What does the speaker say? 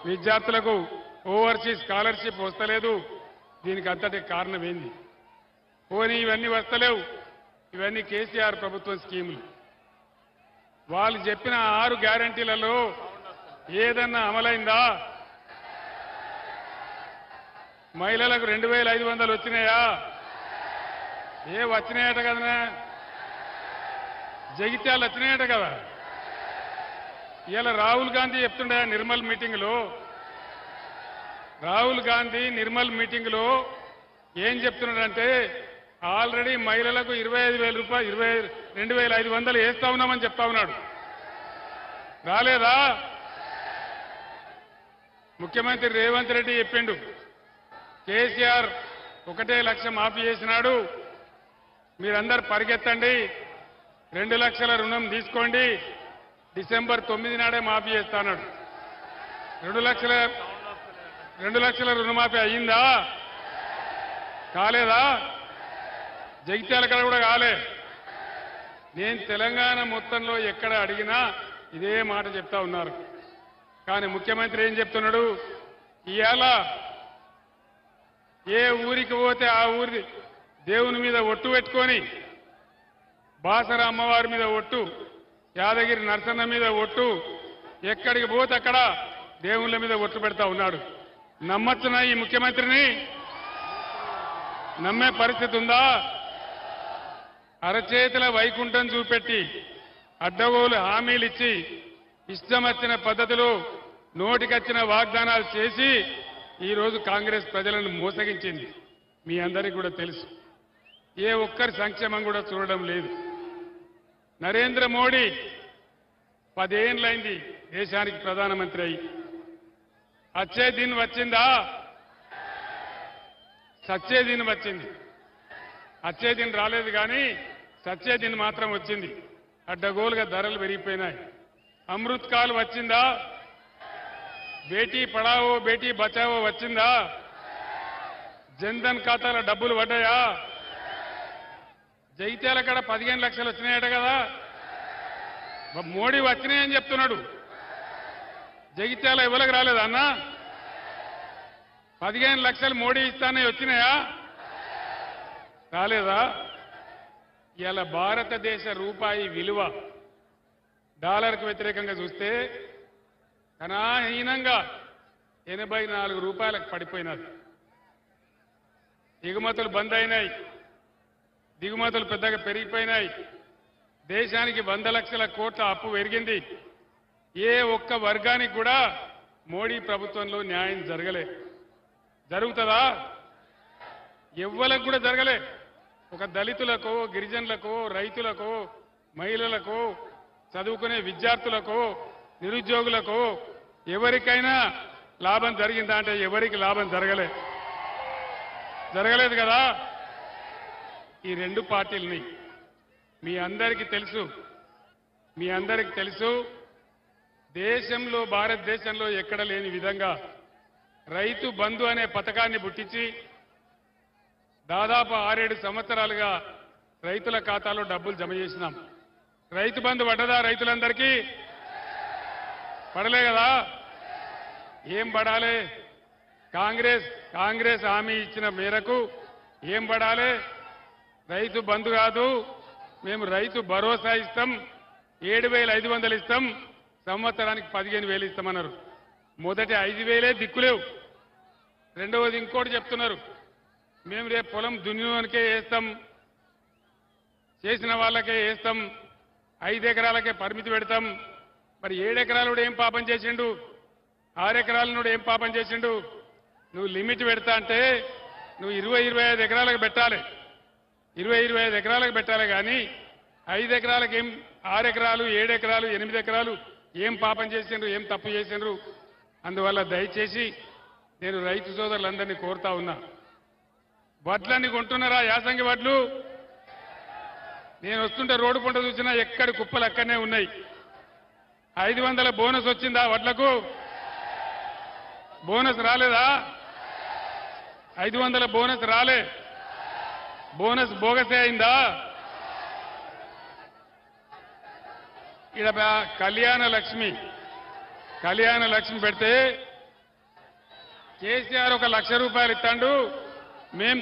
విద్యార్థులకు overseas scholarship వస్తలేదు. దీనికి అంతటి కారణం ఏంది? పోనీ ఇవన్నీ వస్తలేవు, ఇవన్నీ కేసీఆర్ ప్రభుత్వం స్కీములు. వాళ్ళు చెప్పిన 6 గ్యారంటీలలో ఏదన్నా అమలైందా? మహిళలకు 2500 వచ్చినాయా? వచ్చినాయట కదా, జగిత్యాలు వచ్చినాయట కదా. ఇలా రాహుల్ గాంధీ చెప్తుండే నిర్మల్ మీటింగ్లో, రాహుల్ గాంధీ నిర్మల్ మీటింగ్లో ఏం చెప్తున్నాడంటే ఆల్రెడీ మహిళలకు 25,000 రూపాయలు 22,500 వేస్తా ఉన్నామని చెప్తా ఉన్నాడు. రాలేదా? ముఖ్యమంత్రి రేవంత్ రెడ్డి చెప్పిండు, కేసీఆర్ 1 లక్ష మాఫీ చేసినాడు, మీరందరూ పరిగెత్తండి, 2 లక్షల రుణం తీసుకోండి, డిసెంబర్ 9 నాడే మాఫీ చేస్తాడు. 2 లక్షల రుణమాఫీ అయ్యిందా? కాలేదా? జగిత్యాల కాడ కూడా కాలే. నేను తెలంగాణ మొత్తంలో ఎక్కడ అడిగినా ఇదే మాట చెప్తా ఉన్నారు. కానీ ముఖ్యమంత్రి ఏం చెప్తున్నాడు? ఇవాళ ఏ ఊరికి పోతే ఆ ఊరి దేవుని మీద ఒట్టు పెట్టుకొని, బాసర అమ్మవారి మీద ఒట్టు, యాదగిరి నరసన్న మీద ఒట్టు, ఎక్కడికి పోతే అక్కడ దేవుళ్ళ మీద ఒట్టు పెడతా ఉన్నాడు. నమ్మచ్చునా ఈ ముఖ్యమంత్రిని? నమ్మే పరిస్థితి ఉందా? అరచేతుల వైకుంఠం చూపెట్టి అడ్డగోలు హామీలు ఇచ్చి ఇష్టం వచ్చిన పద్ధతిలో నోటికొచ్చిన వాగ్దానాలు చేసి ఈరోజు కాంగ్రెస్ ప్రజలను మోసగించింది. మీ అందరికీ కూడా తెలుసు. ఏ ఒక్కరి సంక్షేమం కూడా చూడడం లేదు. నరేంద్ర మోడీ 10 ఏళ్లైంది దేశానికి ప్రధానమంత్రి అయి. అచ్చే దిన్ వచ్చిందా? సచ్చే దిన్ వచ్చింది. అచ్చే దిన్ రాలేదు కానీ సచ్చే దిన్ మాత్రం వచ్చింది. అడ్డగోలుగా ధరలు పెరిగిపోయినాయి. అమృత్ కాల్ వచ్చిందా? బేటీ పడావో బేటీ బచావో వచ్చిందా? జన్ధన్ ఖాతాల డబ్బులు పడ్డాయా? జగిత్యాల కాడ 15 లక్షలు వచ్చినాయట కదా. మోడీ వచ్చినాయని చెప్తున్నాడు. జగిత్యాల ఎవరికి రాలేదా అన్న? 15 లక్షలు మోడీ ఇస్తానే వచ్చినాయా? రాలేదా? ఇలా భారతదేశ రూపాయి విలువ డాలర్కు వ్యతిరేకంగా చూస్తే ఘనహీనంగా 84 రూపాయలకు పడిపోయినది. ఎగుమతులు బంద్ అయినాయి, దిగుమతులు పెద్దగా పెరిగిపోయినాయి. దేశానికి 100 లక్షల కోట్ల అప్పు పెరిగింది. ఏ ఒక్క వర్గానికి కూడా మోడీ ప్రభుత్వంలో న్యాయం జరగలే. జరుగుతుందా? ఎవ్వలకు కూడా జరగలే. ఒక దళితులకు, గిరిజనులకు, రైతులకు, మహిళలకు, చదువుకునే విద్యార్థులకు, నిరుద్యోగులకు ఎవరికైనా లాభం జరిగిందా అంటే ఎవరికి లాభం జరగలేదు కదా. ఈ 2 పార్టీలని మీ అందరికీ తెలుసు, దేశంలో, భారతదేశంలో ఎక్కడ లేని విధంగా రైతు బంధు అనే పథకాన్ని పుట్టించి దాదాపు 6-7 సంవత్సరాలుగా రైతుల ఖాతాలో డబ్బులు జమ చేసినాం. రైతు బంధు పడ్డదా? రైతులందరికీ పడలే కదా. ఏం పడాలి? కాంగ్రెస్ హామీ ఇచ్చిన మేరకు ఏం పడాలి? రైతు బంధు కాదు, మేము రైతు భరోసా ఇస్తాం, 7,500 ఇస్తాం, సంవత్సరానికి 15,000 ఇస్తామన్నారు. మొదటి 5,000 దిక్కులేవు. రెండవది ఇంకోటి చెప్తున్నారు, మేము రేపు పొలం దున్నినోనికే వేస్తాం, చేసిన వాళ్ళకే వేస్తాం, 5 ఎకరాలకే పరిమితి పెడతాం. మరి 7 ఎకరాలు ఏం పాపం చేసిండు? 6 ఎకరాలను ఏం పాపం చేసిండు? నువ్వు లిమిట్ పెడతా అంటే నువ్వు 20-25 ఎకరాలకు పెట్టాలి. 20-25 ఎకరాలకు పెట్టాలి కానీ 5 ఎకరాలకు ఏం, 6 ఎకరాలు, 7 ఎకరాలు, 8 ఎకరాలు ఏం పాపం చేసిండ్రు, ఏం తప్పు చేసిండ్రు? అందువల్ల దయచేసి నేను రైతు సోదరులందరినీ కోరుతా ఉన్నా, వడ్లన్నీ కొంటున్నారా? యాసంగి వడ్లు నేను వస్తుంటే రోడ్డు పంట చూసినా ఎక్కడి కుప్పలు అక్కడనే ఉన్నాయి. 500 బోనస్ వచ్చిందా? వడ్లకు బోనస్ రాలేదా? 500 బోనస్ రాలే. బోనస్ బోగసే అయిందా? ఇక్కడ కళ్యాణ లక్ష్మి పెడితే కేసీఆర్ 1 లక్ష రూపాయలు ఇస్తాడు మేం